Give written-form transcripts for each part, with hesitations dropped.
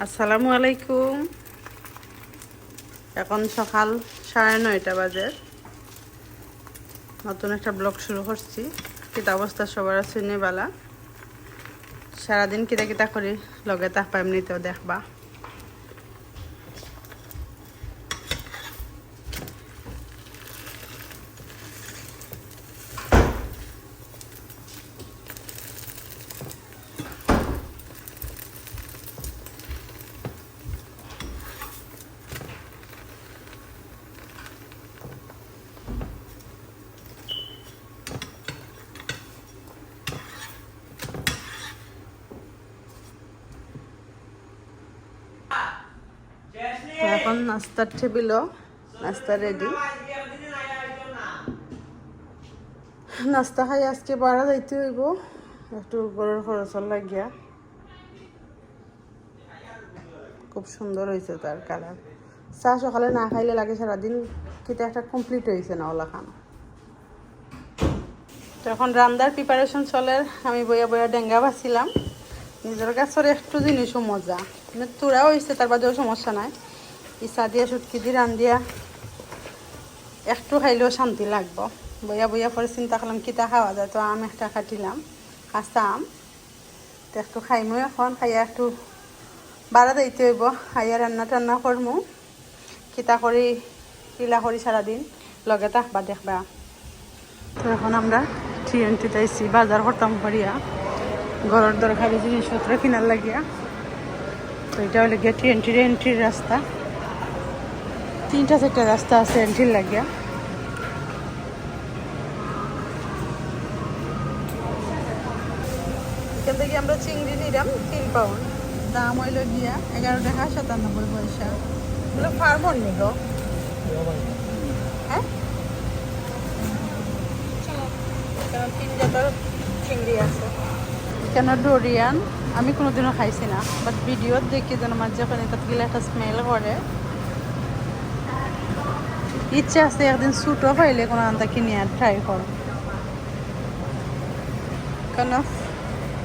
আসসালামু আলাইকুম। এখন সকাল 9:30 বাজে। নতুন একটা ব্লগ শুরু করছি। কিতা অবস্থা সবার আছে নিবালা। সারাদিন কিতা কিতা করি লগে থাকবা, এমনিতেও দেখবা। এখন নাস্তার টেবিলও নাস্তা রেডি। নাস্তা খাই আজকে বাড়া যাইতে হইব, একটু গরুর খরচর লাগিয়া। খুব সুন্দর হয়েছে তার কালার। চা সকালে না খাইলে লাগে সারাদিন কিতা একটা কমপ্লিট হয়েছে না ওলা খান। তো এখন রান্নার প্রিপারেশন চলে। আমি বইয়া বইয়া ডেঙ্গা বাছিলাম। নিজের কাছের একটু জিনিসও মজা, মানে তোরাও হয়েছে, তার বাদেও সমস্যা নাই। ইচ্ছা দিয়া সুটকি দিয়ে রান্ধিয়া একটু খাইলেও শান্তি লাগবো। বইয়া বইয়া পরে চিন্তা করলাম কিতা খাওয়া যায়, তো আম একটা কাটিলাম, কাঁচা আম। তো একটু খাইমো, এখন খাইয়া একটু বাড়া দিতে হইব। খাইয়া রান্না টান্না করমু, কিতা করি কিলা করি সারাদিন লগে থাকবা দেখবা। তো এখন আমরা TNT-তে আইছি বাজার করতাম করিয়া, ঘরের দরকারি জিনিসপত্র কিনার লাগিয়া। তো এটা হলে গিয়ে TNT-র এন্ট্রির রাস্তা। 3-4টা রাস্তা আছে এন্ট্রির লাগিয়া। এখান থেকে আমরা চিংড়ি নিলাম 3 পাউন্ড, দাম হইল গিয়া 11 টাকা 97 পয়সা। এগুলো ফার্মর নিল, হ্যাঁ, 3 জাতের চিংড়ি আছে। এখানে ডোরিয়ান আমি কোনোদিনও খাইছি না, বাট ভিডিওত দেখি যেন মাঝে ওখানে তাত গেলে একটা স্মেল করে। ইচ্ছা আছে একদিন স্যুটও পাইলে কোনো আনতা কিনে আর ট্রাই করো। কেন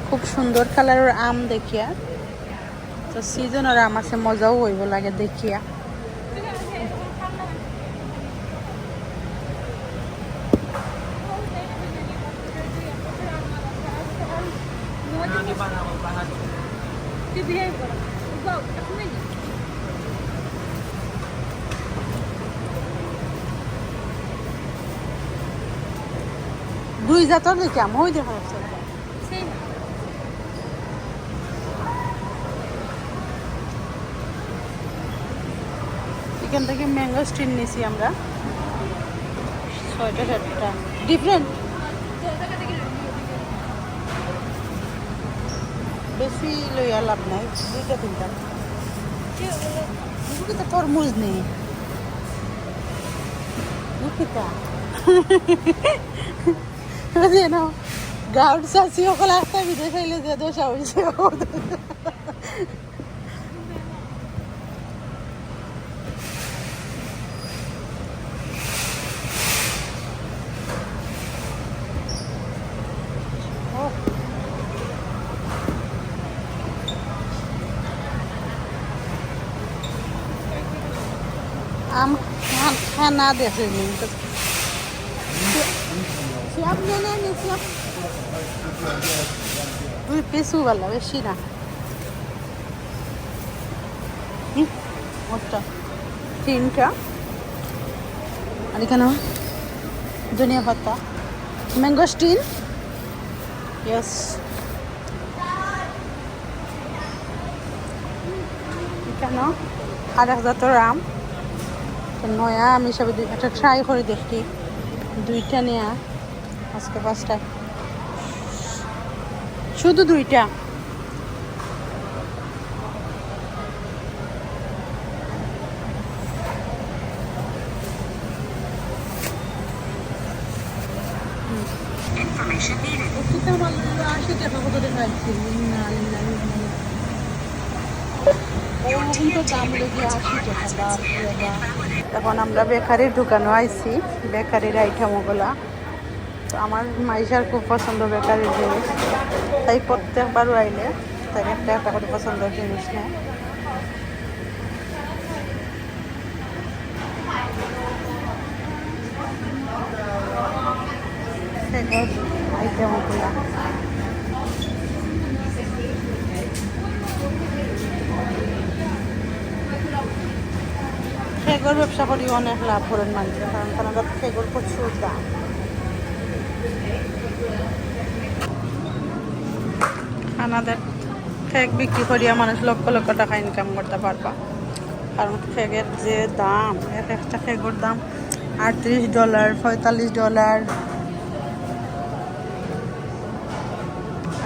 খুব সুন্দর কালারের আম দেখিয়া, তো সিজনের আম আছে, মজাও হইব লাগে দেখিয়া। দুই জাতর দেখি আম ওই দেখা যাচ্ছে। এখান থেকে ম্যাঙ্গো স্টিন নিছি আমরা 6টা ডিফারেন্ট। বেশি লইয়া লাভ নাই, 2-3টা। কিন্তু তরমুজ নেই, গাউড চাষি সকলে আসতে বিদেশ আইলে যে দোষা হয়েছে। আম খানা দেখে siap nenek siap 2 piece वाला বেশি না। ওটা 3টা। আর এখানে ধনিয়া পাতা, ম্যাঙ্গো স্টিন, ইয়েস। এখানে আর এক জাতের আম, নয়া আমি সব একটা ট্রাই করে দেখি। 2টা নেয়া আজকে, 5টা, শুধু 2টা। এখন আমরা বেকারির দোকানে আইছি, বেকারির আইটেম ওগুলা। তো আমার মাইশার খুব পছন্দ বেকারির জিনিস, তাই প্রত্যেকবার আইলে তাই একটা একটা করে পছন্দের জিনিস নেয়। সেগর আইটেম ওগুলা খেগর ব্যবসা করি অনেক লাভ করেন মানুষের, কারণ কানাডার খেগর প্রচুর দাম। কানাডার খেগ বিক্রি করিয়া মানুষ লক্ষ লক্ষ টাকা ইনকাম করতে পারবা, কারণ খেগের যে দাম, এক একটা খেগর দাম $38, $45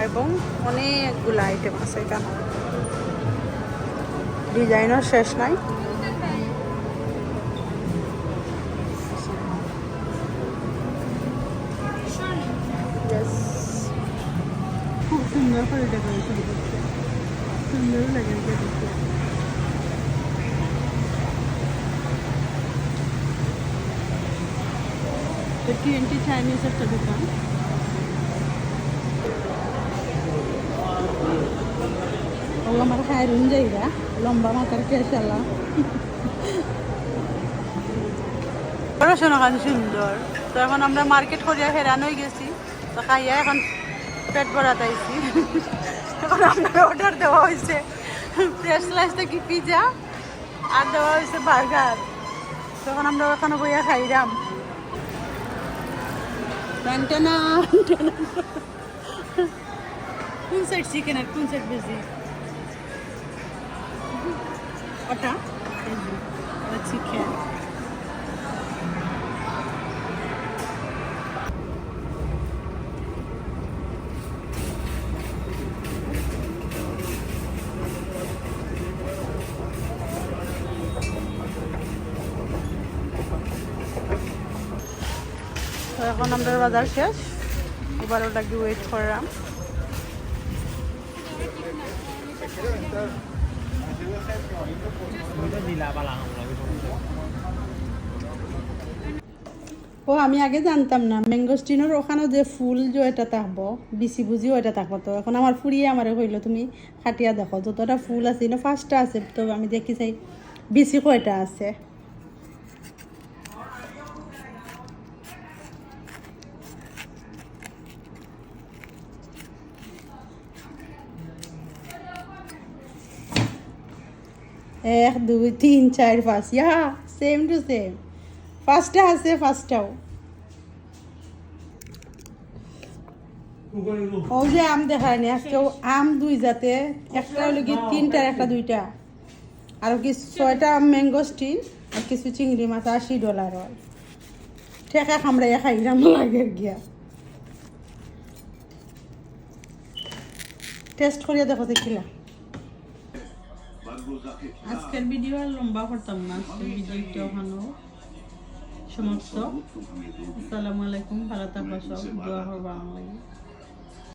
এবং অনেকগুলো আইটেম আছে এখানে, ডিজাইনও শেষ নাই। খুব সুন্দর করে ডেকোরেশন করছে, সুন্দর লাগে দেখতে। TNT চাইনিজ একটা দোকান। ও আমার হাইরুন জায়গা, লম্বা মাথার কেশালা পড়াশোনা কাজ সুন্দর। তো এখন আমরা মার্কেট করিয়া হেরান হয়ে গেছি, তো খাইয়া এখন পেট ভরাতে আইছি। এখন আপনার অর্ডার দেওয়া হয়েছে ফ্রেশ স্লাইস থেকে পিজা, আর দেওয়া হয়েছে বার্গার। তখন আমরা ওখানে বইয়া খাইলাম। কোন সাইড চিকেন আর কোন সাইড বেশি? ওটা চিকেন। তো এখন আমরা বাজার শেষ, এবার ওটাকে ওয়েট করলাম। ও আমি আগে জানতাম না ম্যাঙ্গোস্টিনোর ওখানেও যে ফুল যে এটা থাকবো, বিসি বুঝিও এটা থাকবো। তো এখন আমার ফুরিয়ে আমারে কইলো তুমি খাটিয়া দেখো যতটা ফুল আছে না, ফার্স্টটা আছে, তো আমি দেখি চাই বিসি কয়টা আছে। এক দুই তিন চার পাঁচ, ইয়া সেম টু সেম, ফার্স্টটা আছে ফার্স্টটাও। ও যে আম দেখায়নি আজকেও আম দুই জাতে, একটা হলো কি তিনটার একটা দুইটা, আর কি 6টা ম্যাঙ্গোস্টিন আর কিছু চিংড়ি মাছ $80 হয়। ঠেকা খামড়াইয়া খাইলাম লাগে গিয়া। টেস্ট করিয়া দেখো দেখিলা। আজকের ভিডিও আর লম্বা করতাম না, আজকের ভিডিওটা ওখানেও সমাপ্ত। আসসালামু আলাইকুম, ভালো থাকবা সব, দোয়া করবা আমার লাগে।